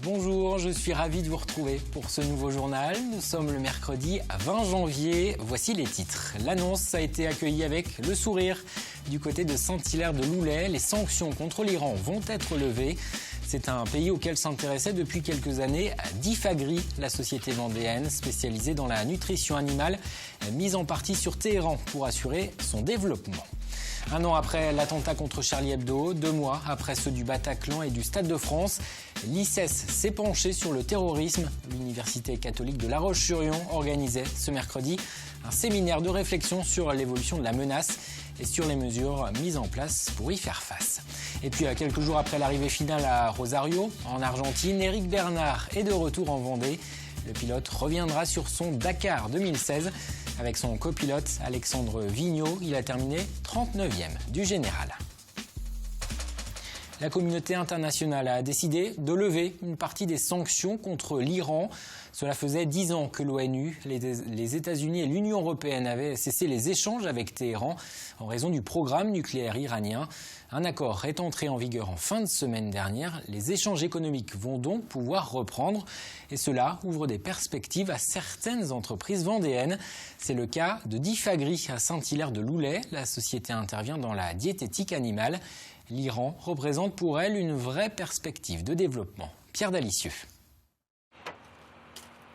Bonjour, je suis ravi de vous retrouver pour ce nouveau journal. Nous sommes le mercredi 20 janvier. Voici les titres. L'annonce a été accueillie avec le sourire. Du côté de Saint-Hilaire-de-Loulay, les sanctions contre l'Iran vont être levées. C'est un pays auquel s'intéressait depuis quelques années Difagri, la société vendéenne spécialisée dans la nutrition animale, mise en partie sur Téhéran pour assurer son développement. Un an après l'attentat contre Charlie Hebdo, 2 mois après ceux du Bataclan et du Stade de France, l'ICES s'est penché sur le terrorisme. L'Université catholique de La Roche-sur-Yon organisait ce mercredi un séminaire de réflexion sur l'évolution de la menace et sur les mesures mises en place pour y faire face. Et puis, quelques jours après l'arrivée finale à Rosario, en Argentine, Éric Bernard est de retour en Vendée. Le pilote reviendra sur son Dakar 2016. Avec son copilote Alexandre Vignot, il a terminé 39e du général. La communauté internationale a décidé de lever une partie des sanctions contre l'Iran. Cela faisait 10 ans que l'ONU, les États-Unis et l'Union européenne avaient cessé les échanges avec Téhéran en raison du programme nucléaire iranien. Un accord est entré en vigueur en fin de semaine dernière. Les échanges économiques vont donc pouvoir reprendre et cela ouvre des perspectives à certaines entreprises vendéennes. C'est le cas de Difagri à Saint-Hilaire-de-Loulay. La société intervient dans la diététique animale. L'Iran représente pour elle une vraie perspective de développement. Pierre Dalicieux.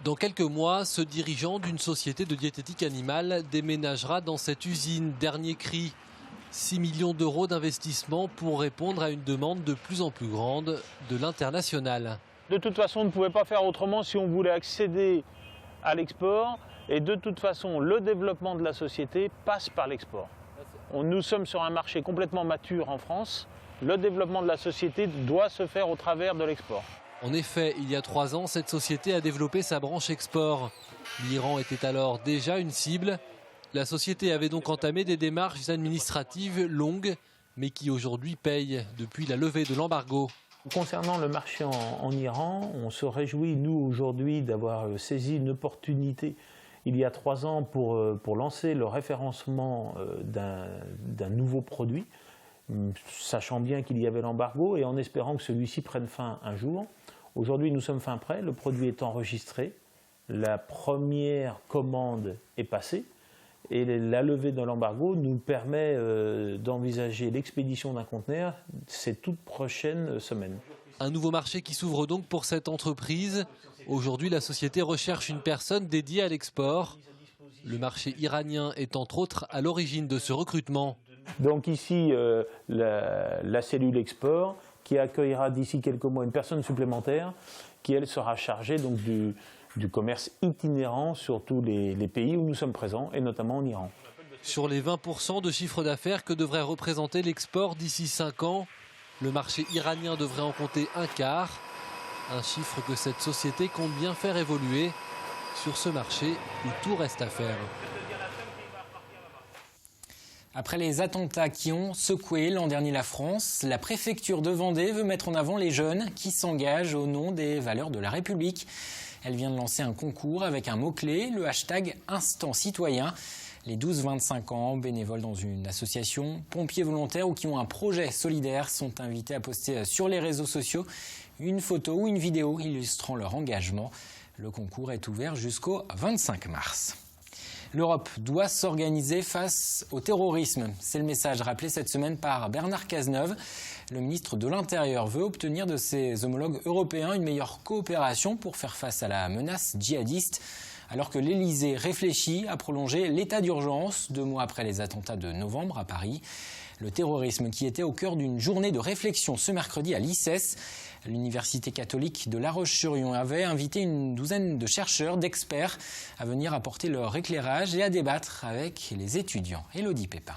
Dans quelques mois, ce dirigeant d'une société de diététique animale déménagera dans cette usine. Dernier cri, 6 millions d'euros d'investissement pour répondre à une demande de plus en plus grande de l'international. De toute façon, on ne pouvait pas faire autrement si on voulait accéder à l'export. Et de toute façon, le développement de la société passe par l'export. Nous sommes sur un marché complètement mature en France. Le développement de la société doit se faire au travers de l'export. En effet, il y a 3 ans, cette société a développé sa branche export. L'Iran était alors déjà une cible. La société avait donc entamé des démarches administratives longues, mais qui aujourd'hui payent depuis la levée de l'embargo. Concernant le marché en Iran, on se réjouit, nous, aujourd'hui, d'avoir saisi une opportunité il y a 3 ans pour lancer le référencement d'un nouveau produit, sachant bien qu'il y avait l'embargo et en espérant que celui-ci prenne fin un jour. Aujourd'hui, nous sommes fin prêts, le produit est enregistré, la première commande est passée et la levée de l'embargo nous permet d'envisager l'expédition d'un conteneur ces toutes prochaines semaines. Un nouveau marché qui s'ouvre donc pour cette entreprise. Aujourd'hui, la société recherche une personne dédiée à l'export. Le marché iranien est entre autres à l'origine de ce recrutement. Donc ici, la cellule export qui accueillera d'ici quelques mois une personne supplémentaire qui, elle, sera chargée donc, du commerce itinérant sur tous les pays où nous sommes présents, et notamment en Iran. Sur les 20% de chiffre d'affaires que devrait représenter l'export d'ici 5 ans, le marché iranien devrait en compter un quart. Un chiffre que cette société compte bien faire évoluer sur ce marché où tout reste à faire. Après les attentats qui ont secoué l'an dernier la France, la préfecture de Vendée veut mettre en avant les jeunes qui s'engagent au nom des valeurs de la République. Elle vient de lancer un concours avec un mot-clé, le hashtag Instant Citoyen. Les 12-25 ans, bénévoles dans une association, pompiers volontaires ou qui ont un projet solidaire sont invités à poster sur les réseaux sociaux une photo ou une vidéo illustrant leur engagement. Le concours est ouvert jusqu'au 25 mars. L'Europe doit s'organiser face au terrorisme. C'est le message rappelé cette semaine par Bernard Cazeneuve. Le ministre de l'Intérieur veut obtenir de ses homologues européens une meilleure coopération pour faire face à la menace djihadiste. Alors que l'Elysée réfléchit à prolonger l'état d'urgence 2 mois après les attentats de novembre à Paris. Le terrorisme qui était au cœur d'une journée de réflexion ce mercredi à l'ICES. L'Université catholique de La Roche-sur-Yon avait invité une douzaine de chercheurs, d'experts à venir apporter leur éclairage et à débattre avec les étudiants. Élodie Pépin.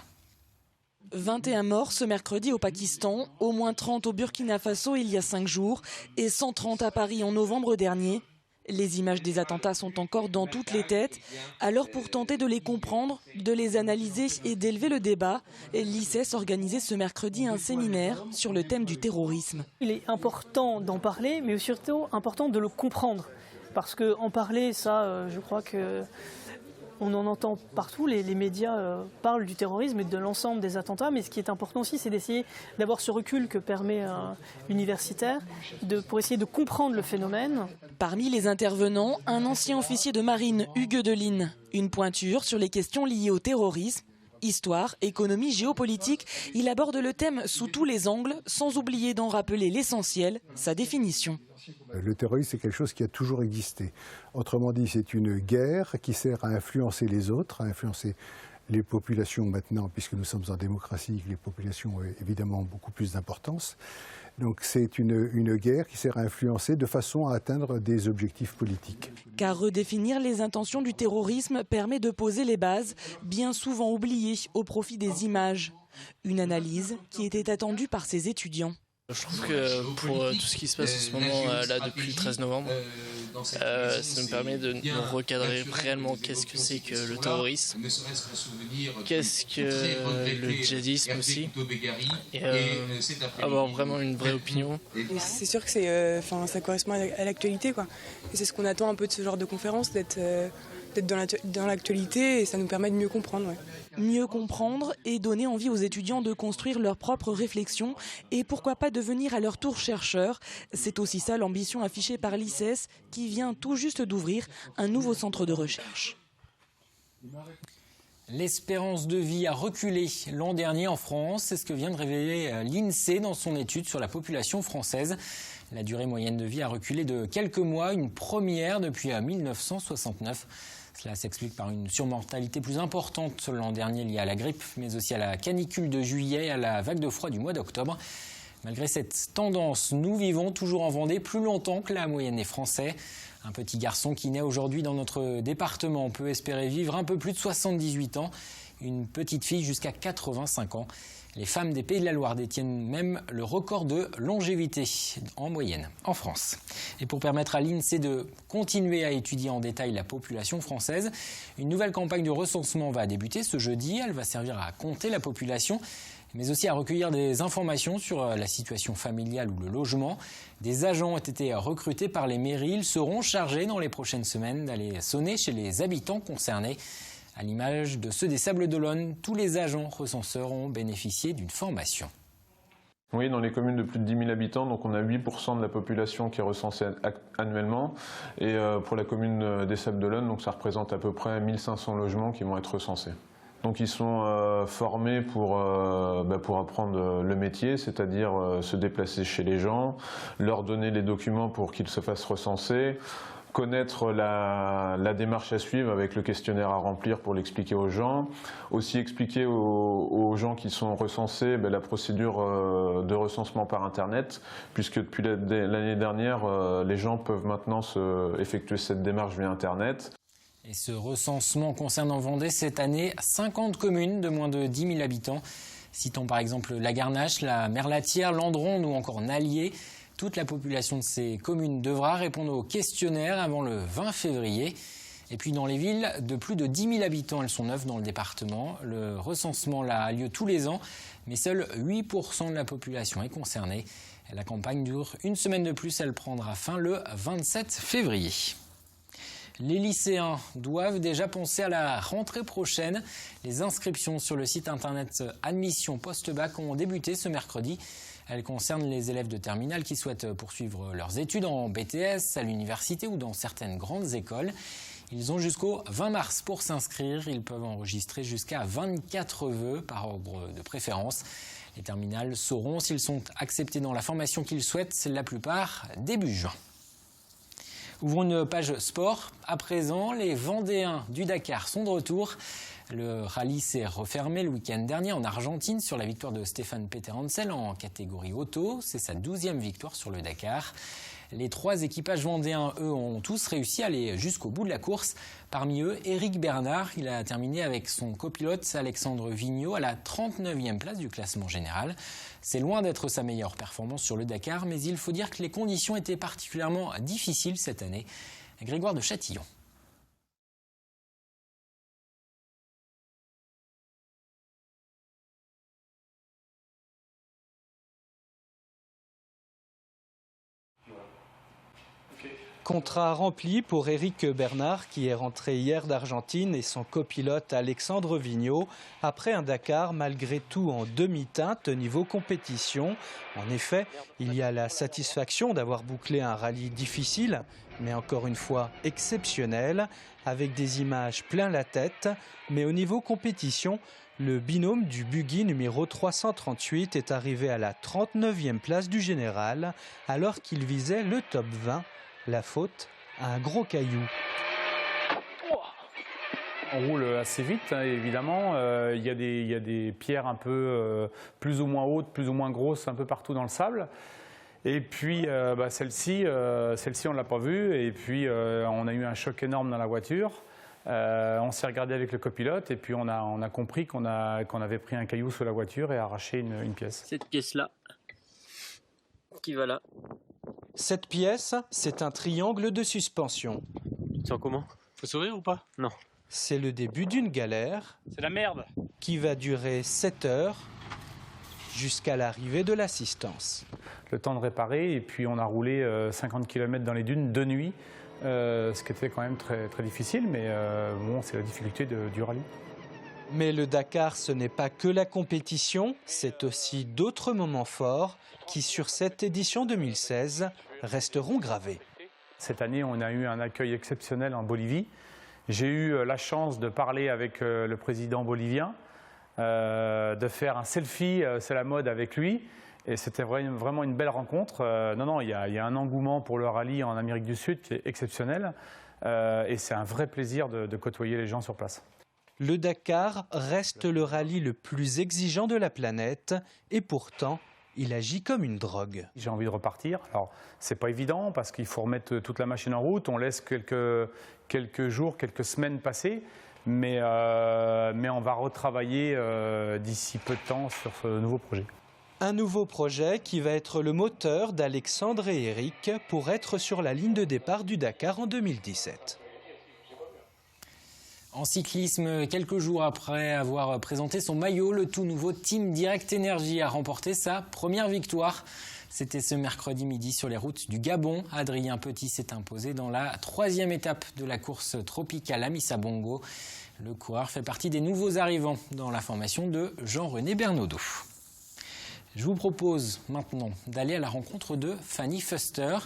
21 morts ce mercredi au Pakistan, au moins 30 au Burkina Faso il y a 5 jours et 130 à Paris en novembre dernier. Les images des attentats sont encore dans toutes les têtes. Alors pour tenter de les comprendre, de les analyser et d'élever le débat, l'ICES organisait ce mercredi un séminaire sur le thème du terrorisme. Il est important d'en parler, mais surtout important de le comprendre. Parce qu'en parler, ça, je crois que On en entend partout, les médias parlent du terrorisme et de l'ensemble des attentats, mais ce qui est important aussi, c'est d'essayer d'avoir ce recul que permet un universitaire pour essayer de comprendre le phénomène. Parmi les intervenants, un ancien officier de marine, Hugues Deline. Une pointure sur les questions liées au terrorisme. Histoire, économie, géopolitique, il aborde le thème sous tous les angles, sans oublier d'en rappeler l'essentiel, sa définition. Le terrorisme, c'est quelque chose qui a toujours existé. Autrement dit, c'est une guerre qui sert à influencer les autres, à influencer les populations maintenant, puisque nous sommes en démocratie, les populations ont évidemment beaucoup plus d'importance. Donc c'est une guerre qui sert à influencer de façon à atteindre des objectifs politiques. Car redéfinir les intentions du terrorisme permet de poser les bases, bien souvent oubliées au profit des images. Une analyse qui était attendue par ses étudiants. Je trouve que pour tout ce qui se passe en ce moment, là, depuis le 13 novembre, ça nous permet de nous recadrer réellement qu'est-ce que c'est que le terrorisme, qu'est-ce que le djihadisme aussi, et avoir vraiment une vraie opinion. C'est sûr que ça correspond à l'actualité, quoi. Et c'est ce qu'on attend un peu de ce genre de conférence, d'être dans l'actualité, et ça nous permet de mieux comprendre. Ouais. Mieux comprendre et donner envie aux étudiants de construire leurs propres réflexions et pourquoi pas devenir à leur tour chercheurs. C'est aussi ça l'ambition affichée par l'ICES qui vient tout juste d'ouvrir un nouveau centre de recherche. L'espérance de vie a reculé l'an dernier en France. C'est ce que vient de révéler l'INSEE dans son étude sur la population française. La durée moyenne de vie a reculé de quelques mois, une première depuis 1969. Cela s'explique par une surmortalité plus importante l'an dernier liée à la grippe, mais aussi à la canicule de juillet et à la vague de froid du mois d'octobre. Malgré cette tendance, nous vivons toujours en Vendée plus longtemps que la moyenne des Français. Un petit garçon qui naît aujourd'hui dans notre département peut espérer vivre un peu plus de 78 ans. Une petite fille jusqu'à 85 ans. Les femmes des Pays de la Loire détiennent même le record de longévité en moyenne en France. Et pour permettre à l'INSEE de continuer à étudier en détail la population française, une nouvelle campagne de recensement va débuter ce jeudi. Elle va servir à compter la population, mais aussi à recueillir des informations sur la situation familiale ou le logement. Des agents ont été recrutés par les mairies. Ils seront chargés dans les prochaines semaines d'aller sonner chez les habitants concernés. À l'image de ceux des Sables d'Olonne, tous les agents recenseurs ont bénéficié d'une formation. Oui, dans les communes de plus de 10 000 habitants, donc on a 8% de la population qui est recensée annuellement. Et pour la commune des Sables d'Olonne, donc ça représente à peu près 1500 logements qui vont être recensés. Donc ils sont formés pour apprendre le métier, c'est-à-dire se déplacer chez les gens, leur donner les documents pour qu'ils se fassent recenser, connaître la démarche à suivre avec le questionnaire à remplir pour l'expliquer aux gens, aussi expliquer aux gens qui sont recensés la procédure de recensement par Internet, puisque depuis l'année dernière, les gens peuvent maintenant effectuer cette démarche via Internet. Et ce recensement concerne en Vendée cette année 50 communes de moins de 10 000 habitants. Citons par exemple la Garnache, la Merlatière, Landron ou encore Nallier. Toute la population de ces communes devra répondre au questionnaire avant le 20 février. Et puis dans les villes de plus de 10 000 habitants, elles sont 9 dans le département. Le recensement là a lieu tous les ans, mais seul 8% de la population est concernée. La campagne dure une semaine de plus, elle prendra fin le 27 février. Les lycéens doivent déjà penser à la rentrée prochaine. Les inscriptions sur le site internet Admission Post-Bac ont débuté ce mercredi. Elles concernent les élèves de terminale qui souhaitent poursuivre leurs études en BTS, à l'université ou dans certaines grandes écoles. Ils ont jusqu'au 20 mars pour s'inscrire. Ils peuvent enregistrer jusqu'à 24 vœux par ordre de préférence. Les terminales sauront s'ils sont acceptés dans la formation qu'ils souhaitent, la plupart début juin. Ouvrons une page sport. À présent, les Vendéens du Dakar sont de retour. Le rallye s'est refermé le week-end dernier en Argentine sur la victoire de Stéphane Peter Hansel en catégorie auto. C'est sa 12e victoire sur le Dakar. Les 3 équipages vendéens, eux, ont tous réussi à aller jusqu'au bout de la course. Parmi eux, Éric Bernard, il a terminé avec son copilote Alexandre Vigneault à la 39e place du classement général. C'est loin d'être sa meilleure performance sur le Dakar, mais il faut dire que les conditions étaient particulièrement difficiles cette année. Grégoire de Châtillon. Contrat rempli pour Éric Bernard qui est rentré hier d'Argentine et son copilote Alexandre Vignot après un Dakar malgré tout en demi-teinte niveau compétition. En effet, il y a la satisfaction d'avoir bouclé un rallye difficile, mais encore une fois exceptionnel, avec des images plein la tête. Mais au niveau compétition, le binôme du buggy numéro 338 est arrivé à la 39e place du général alors qu'il visait le top 20. La faute à un gros caillou. On roule assez vite, hein, évidemment. Il y a des pierres un peu plus ou moins hautes, plus ou moins grosses, un peu partout dans le sable. Et puis celle-ci, on ne l'a pas vue. Et puis on a eu un choc énorme dans la voiture. On s'est regardé avec le copilote et puis on a compris qu'on avait pris un caillou sous la voiture et arraché une pièce. Cette pièce-là, qui va là. Cette pièce, c'est un triangle de suspension. C'est comment? Faut sourire ou pas? Non. C'est le début d'une galère. C'est la merde. Qui va durer 7 heures jusqu'à l'arrivée de l'assistance. Le temps de réparer et puis on a roulé 50 km dans les dunes de nuit, ce qui était quand même très, très difficile, mais bon, c'est la difficulté du rallye. Mais le Dakar, ce n'est pas que la compétition, c'est aussi d'autres moments forts qui, sur cette édition 2016, resteront gravés. Cette année, on a eu un accueil exceptionnel en Bolivie. J'ai eu la chance de parler avec le président bolivien, de faire un selfie, c'est la mode, avec lui. Et c'était vraiment une belle rencontre. Il y a un engouement pour le rallye en Amérique du Sud qui est exceptionnel. Et c'est un vrai plaisir de côtoyer les gens sur place. Le Dakar reste le rallye le plus exigeant de la planète et pourtant, il agit comme une drogue. J'ai envie de repartir. Alors, c'est pas évident parce qu'il faut remettre toute la machine en route. On laisse quelques jours, quelques semaines passer. Mais on va retravailler d'ici peu de temps sur ce nouveau projet. Un nouveau projet qui va être le moteur d'Alexandre et Éric pour être sur la ligne de départ du Dakar en 2017. En cyclisme, quelques jours après avoir présenté son maillot, le tout nouveau Team Direct Energy a remporté sa première victoire. C'était ce mercredi midi sur les routes du Gabon. Adrien Petit s'est imposé dans la 3e étape de la course tropicale à Missa-Bongo. Le coureur fait partie des nouveaux arrivants dans la formation de Jean-René Bernaudot. Je vous propose maintenant d'aller à la rencontre de Fanny Fuster.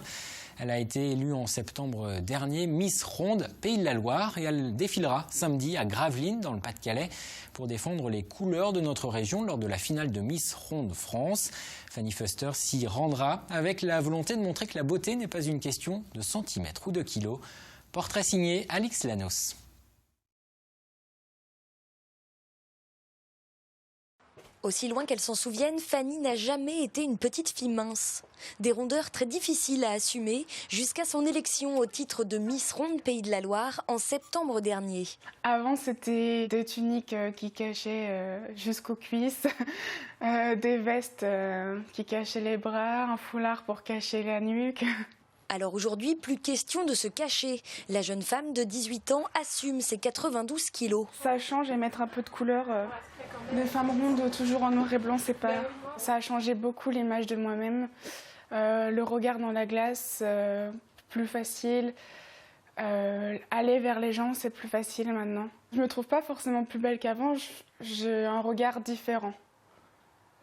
Elle a été élue en septembre dernier Miss Ronde Pays de la Loire et elle défilera samedi à Gravelines dans le Pas-de-Calais pour défendre les couleurs de notre région lors de la finale de Miss Ronde France. Fanny Fuster s'y rendra avec la volonté de montrer que la beauté n'est pas une question de centimètres ou de kilos. Portrait signé Alix Lanos. Aussi loin qu'elle s'en souvienne, Fanny n'a jamais été une petite fille mince. Des rondeurs très difficiles à assumer jusqu'à son élection au titre de Miss Ronde Pays de la Loire en septembre dernier. Avant, c'était des tuniques qui cachaient jusqu'aux cuisses, des vestes qui cachaient les bras, un foulard pour cacher la nuque. Alors aujourd'hui, plus question de se cacher. La jeune femme de 18 ans assume ses 92 kilos. Ça change et mettre un peu de couleur. Des femmes rondes toujours en noir et blanc, c'est pas... Ça a changé beaucoup l'image de moi-même. Le regard dans la glace, plus facile. Aller vers les gens, c'est plus facile maintenant. Je me trouve pas forcément plus belle qu'avant, j'ai un regard différent.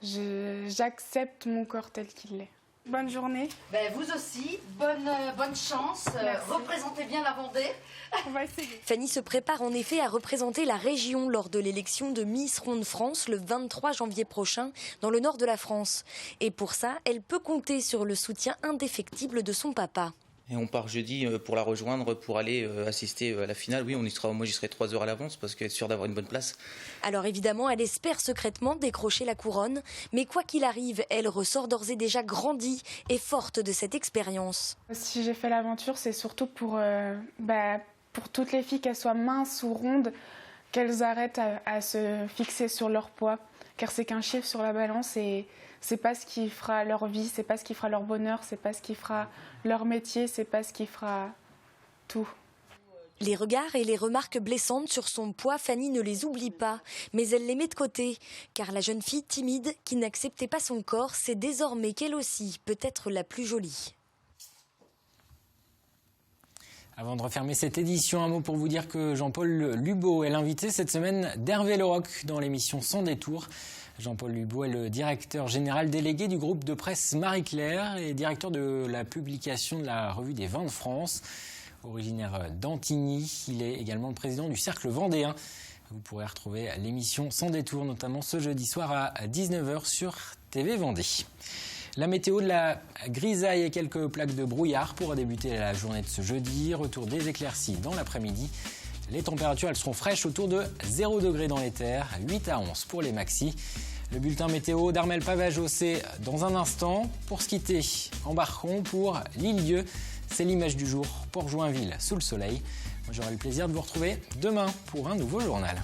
J'accepte mon corps tel qu'il est. Bonne journée. Vous aussi, bonne chance. Représentez bien la Vendée. On va essayer. Fanny se prépare en effet à représenter la région lors de l'élection de Miss Ronde France le 23 janvier prochain dans le nord de la France. Et pour ça, elle peut compter sur le soutien indéfectible de son papa. Et on part jeudi pour la rejoindre, pour aller assister à la finale. Oui, moi j'y serai 3 heures à l'avance parce qu'être sûr d'avoir une bonne place. Alors évidemment, elle espère secrètement décrocher la couronne. Mais quoi qu'il arrive, elle ressort d'ores et déjà grandie et forte de cette expérience. Si j'ai fait l'aventure, c'est surtout pour toutes les filles, qu'elles soient minces ou rondes, qu'elles arrêtent à se fixer sur leur poids. Car c'est qu'un chiffre sur la balance et c'est pas ce qui fera leur vie, c'est pas ce qui fera leur bonheur, c'est pas ce qui fera leur métier, c'est pas ce qui fera tout. Les regards et les remarques blessantes sur son poids, Fanny ne les oublie pas, mais elle les met de côté. Car la jeune fille timide qui n'acceptait pas son corps sait désormais qu'elle aussi peut être la plus jolie. Avant de refermer cette édition, un mot pour vous dire que Jean-Paul Lubot est l'invité cette semaine d'Hervé Leroc dans l'émission Sans détour. Jean-Paul Lubot est le directeur général délégué du groupe de presse Marie-Claire et directeur de la publication de la revue des vins de France. Originaire d'Antigny, il est également le président du Cercle Vendéen. Vous pourrez retrouver l'émission Sans détour, notamment ce jeudi soir à 19h sur TV Vendée. La météo, de la grisaille et quelques plaques de brouillard pour débuter la journée de ce jeudi. Retour des éclaircies dans l'après-midi. Les températures, elles seront fraîches autour de 0 degrés dans les terres, 8 à 11 pour les maxis. Le bulletin météo d'Armel Pavageau, c'est dans un instant. Pour se quitter, embarquons pour l'île-Dieu. C'est l'image du jour, Port-Joinville sous le soleil. Moi, j'aurai le plaisir de vous retrouver demain pour un nouveau journal.